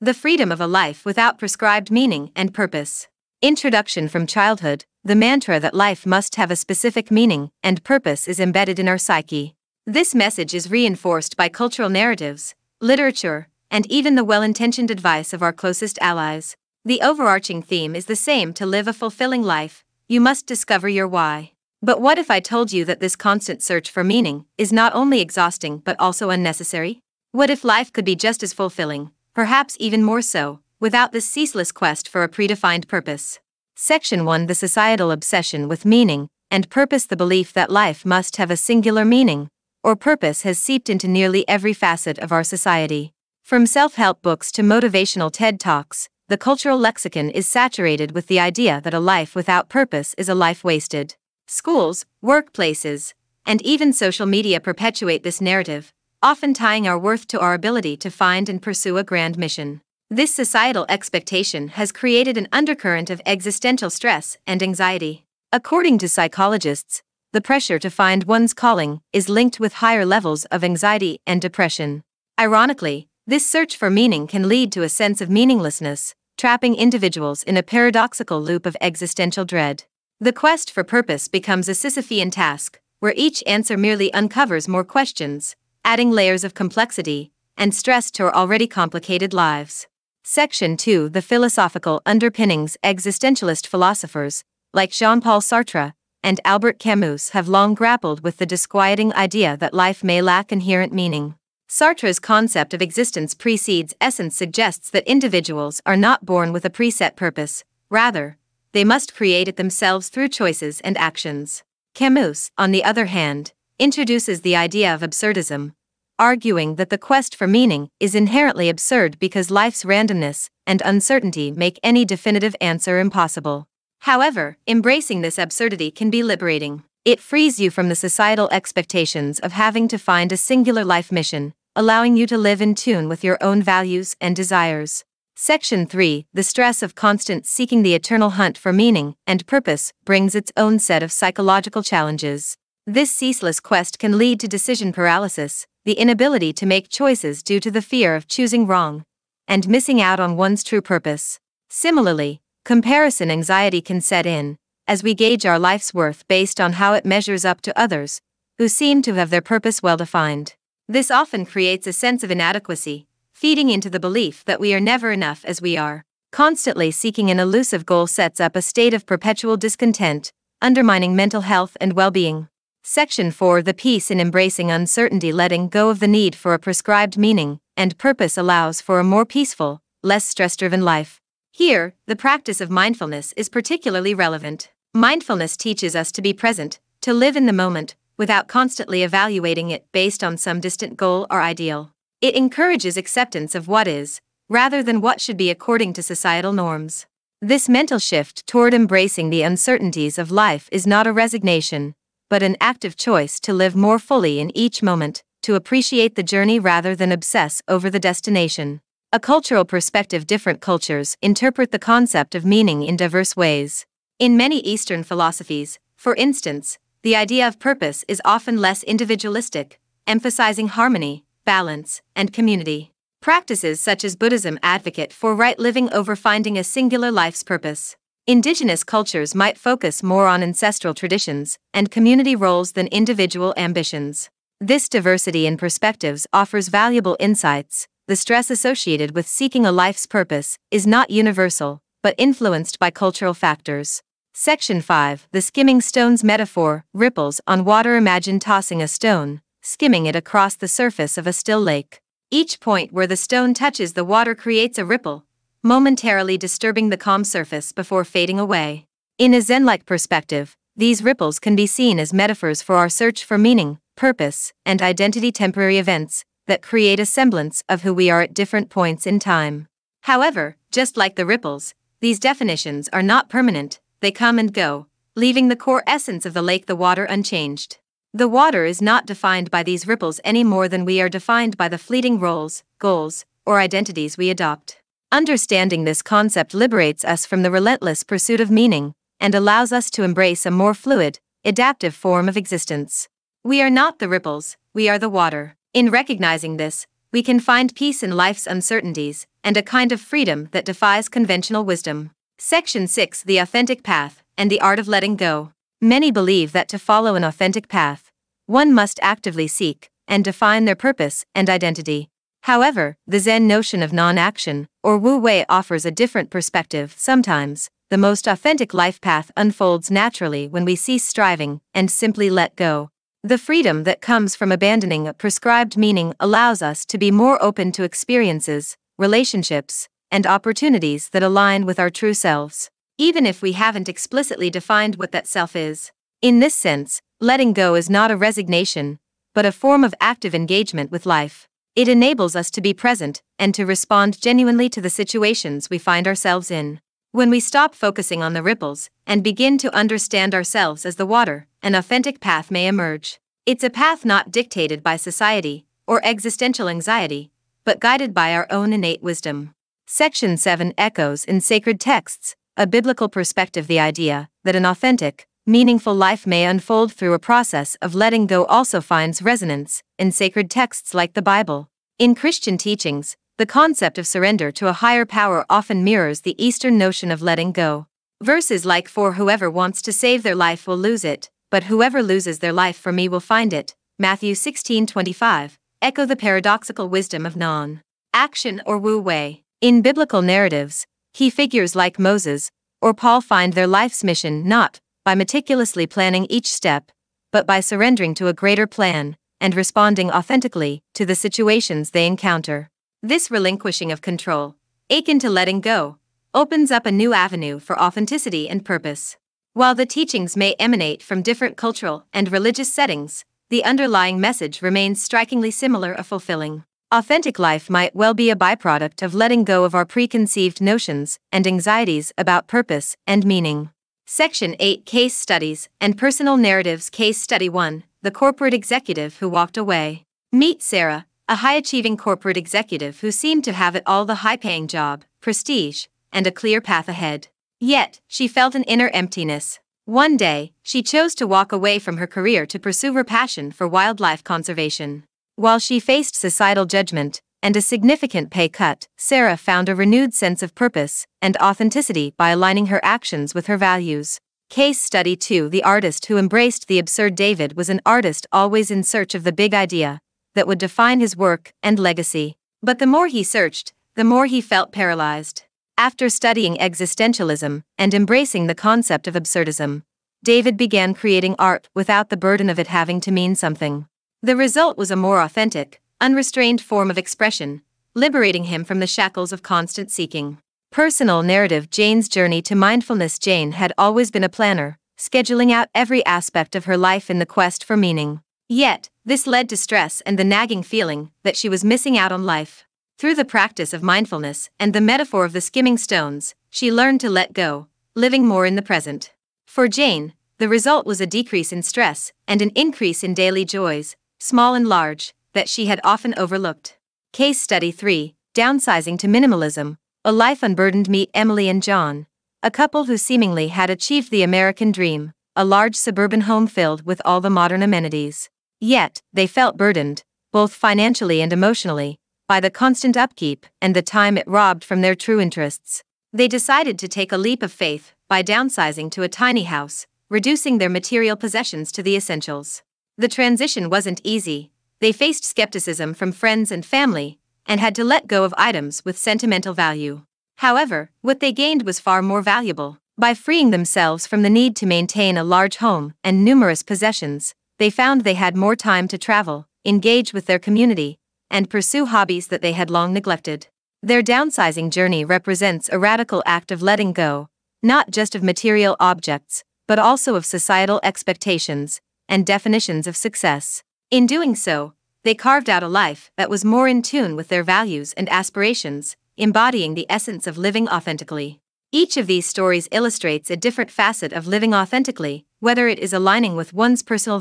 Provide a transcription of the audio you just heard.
The freedom of a life without prescribed meaning and purpose. Introduction. From childhood, the mantra that life must have a specific meaning and purpose is embedded in our psyche. This message is reinforced by cultural narratives, literature, and even the well-intentioned advice of our closest allies. The overarching theme is the same: to live a fulfilling life, you must discover your why. But what if I told you that this constant search for meaning is not only exhausting but also unnecessary? What if life could be just as fulfilling, perhaps even more so, without this ceaseless quest for a predefined purpose? Section 1. The societal obsession with meaning and purpose. The belief that life must have a singular meaning or purpose has seeped into nearly every facet of our society. From self-help books to motivational TED Talks, the cultural lexicon is saturated with the idea that a life without purpose is a life wasted. Schools, workplaces, and even social media perpetuate this narrative, often tying our worth to our ability to find and pursue a grand mission. This societal expectation has created an undercurrent of existential stress and anxiety. According to psychologists, the pressure to find one's calling is linked with higher levels of anxiety and depression. Ironically, this search for meaning can lead to a sense of meaninglessness, trapping individuals in a paradoxical loop of existential dread. The quest for purpose becomes a Sisyphean task, where each answer merely uncovers more questions, adding layers of complexity and stress to our already complicated lives. Section 2. The philosophical underpinnings. Existentialist philosophers, like Jean-Paul Sartre and Albert Camus, have long grappled with the disquieting idea that life may lack inherent meaning. Sartre's concept of existence precedes essence suggests that individuals are not born with a preset purpose, rather, they must create it themselves through choices and actions. Camus, on the other hand, introduces the idea of absurdism, arguing that the quest for meaning is inherently absurd because life's randomness and uncertainty make any definitive answer impossible. However, embracing this absurdity can be liberating. It frees you from the societal expectations of having to find a singular life mission, allowing you to live in tune with your own values and desires. Section 3. The stress of constant seeking. The eternal hunt for meaning and purpose brings its own set of psychological challenges. This ceaseless quest can lead to decision paralysis, the inability to make choices due to the fear of choosing wrong, and missing out on one's true purpose. Similarly, comparison anxiety can set in, as we gauge our life's worth based on how it measures up to others, who seem to have their purpose well defined. This often creates a sense of inadequacy, feeding into the belief that we are never enough as we are. Constantly seeking an elusive goal sets up a state of perpetual discontent, undermining mental health and well-being. Section 4. The peace in embracing uncertainty. Letting go of the need for a prescribed meaning and purpose allows for a more peaceful, less stress-driven life. Here, the practice of mindfulness is particularly relevant. Mindfulness teaches us to be present, to live in the moment, without constantly evaluating it based on some distant goal or ideal. It encourages acceptance of what is, rather than what should be according to societal norms. This mental shift toward embracing the uncertainties of life is not a resignation, but an active choice to live more fully in each moment, to appreciate the journey rather than obsess over the destination. A cultural perspective. Different cultures interpret the concept of meaning in diverse ways. In many Eastern philosophies, for instance, the idea of purpose is often less individualistic, emphasizing harmony, balance, and community. Practices such as Buddhism advocate for right living over finding a singular life's purpose. Indigenous cultures might focus more on ancestral traditions and community roles than individual ambitions. This diversity in perspectives offers valuable insights. The stress associated with seeking a life's purpose is not universal, but influenced by cultural factors. Section 5. The skimming stones metaphor. Ripples on water. Imagine tossing a stone, skimming it across the surface of a still lake. Each point where the stone touches the water creates a ripple, momentarily disturbing the calm surface before fading away. In a Zen-like perspective, these ripples can be seen as metaphors for our search for meaning, purpose, and identity. Temporary events that create a semblance of who we are at different points in time. However, just like the ripples, these definitions are not permanent. They come and go, leaving the core essence of the lake, the water, unchanged. The water is not defined by these ripples any more than we are defined by the fleeting roles, goals, or identities we adopt. Understanding this concept liberates us from the relentless pursuit of meaning and allows us to embrace a more fluid, adaptive form of existence. We are not the ripples, we are the water. In recognizing this, we can find peace in life's uncertainties and a kind of freedom that defies conventional wisdom. Section 6: The Authentic Path and the Art of Letting Go. Many believe that to follow an authentic path, one must actively seek and define their purpose and identity. However, the Zen notion of non-action, or Wu Wei, offers a different perspective. Sometimes, the most authentic life path unfolds naturally when we cease striving and simply let go. The freedom that comes from abandoning a prescribed meaning allows us to be more open to experiences, relationships, and opportunities that align with our true selves, even if we haven't explicitly defined what that self is. In this sense, letting go is not a resignation, but a form of active engagement with life. It enables us to be present and to respond genuinely to the situations we find ourselves in. When we stop focusing on the ripples and begin to understand ourselves as the water, an authentic path may emerge. It's a path not dictated by society or existential anxiety, but guided by our own innate wisdom. Section 7: Echoes in Sacred Texts, a Biblical Perspective. The idea that an authentic, meaningful life may unfold through a process of letting go also finds resonance in sacred texts like the Bible. In Christian teachings, the concept of surrender to a higher power often mirrors the Eastern notion of letting go. Verses like, "For whoever wants to save their life will lose it, but whoever loses their life for me will find it," Matthew 16:25, echo the paradoxical wisdom of non-action, or Wu Wei. In biblical narratives, key figures like Moses or Paul find their life's mission not by meticulously planning each step, but by surrendering to a greater plan and responding authentically to the situations they encounter. This relinquishing of control, akin to letting go, opens up a new avenue for authenticity and purpose. While the teachings may emanate from different cultural and religious settings, the underlying message remains strikingly similar: a fulfilling, authentic life might well be a byproduct of letting go of our preconceived notions and anxieties about purpose and meaning. Section 8: Case Studies and Personal Narratives. Case Study 1: The Corporate Executive Who Walked Away. Meet Sarah, a high-achieving corporate executive who seemed to have it all: the high-paying job, prestige, and a clear path ahead. Yet, she felt an inner emptiness. One day, she chose to walk away from her career to pursue her passion for wildlife conservation. While she faced societal judgment and a significant pay cut, Sarah found a renewed sense of purpose and authenticity by aligning her actions with her values. Case Study 2: The Artist Who Embraced the Absurd. David was an artist always in search of the big idea that would define his work and legacy. But the more he searched, the more he felt paralyzed. After studying existentialism and embracing the concept of absurdism, David began creating art without the burden of it having to mean something. The result was a more authentic, unrestrained form of expression, liberating him from the shackles of constant seeking. Personal narrative. Jane's journey to mindfulness. Jane had always been a planner, scheduling out every aspect of her life in the quest for meaning. Yet, this led to stress and the nagging feeling that she was missing out on life. Through the practice of mindfulness and the metaphor of the skimming stones, she learned to let go, living more in the present. For Jane, the result was a decrease in stress and an increase in daily joys, small and large, that she had often overlooked. Case Study 3: Downsizing to Minimalism, a Life Unburdened. Meet Emily and John, a couple who seemingly had achieved the American dream, a large suburban home filled with all the modern amenities. Yet, they felt burdened, both financially and emotionally, by the constant upkeep and the time it robbed from their true interests. They decided to take a leap of faith by downsizing to a tiny house, reducing their material possessions to the essentials. The transition wasn't easy. They faced skepticism from friends and family, and had to let go of items with sentimental value. However, what they gained was far more valuable. By freeing themselves from the need to maintain a large home and numerous possessions, they found they had more time to travel, engage with their community, and pursue hobbies that they had long neglected. Their downsizing journey represents a radical act of letting go, not just of material objects, but also of societal expectations and definitions of success. In doing so, they carved out a life that was more in tune with their values and aspirations, embodying the essence of living authentically. Each of these stories illustrates a different facet of living authentically, whether it is aligning with one's personal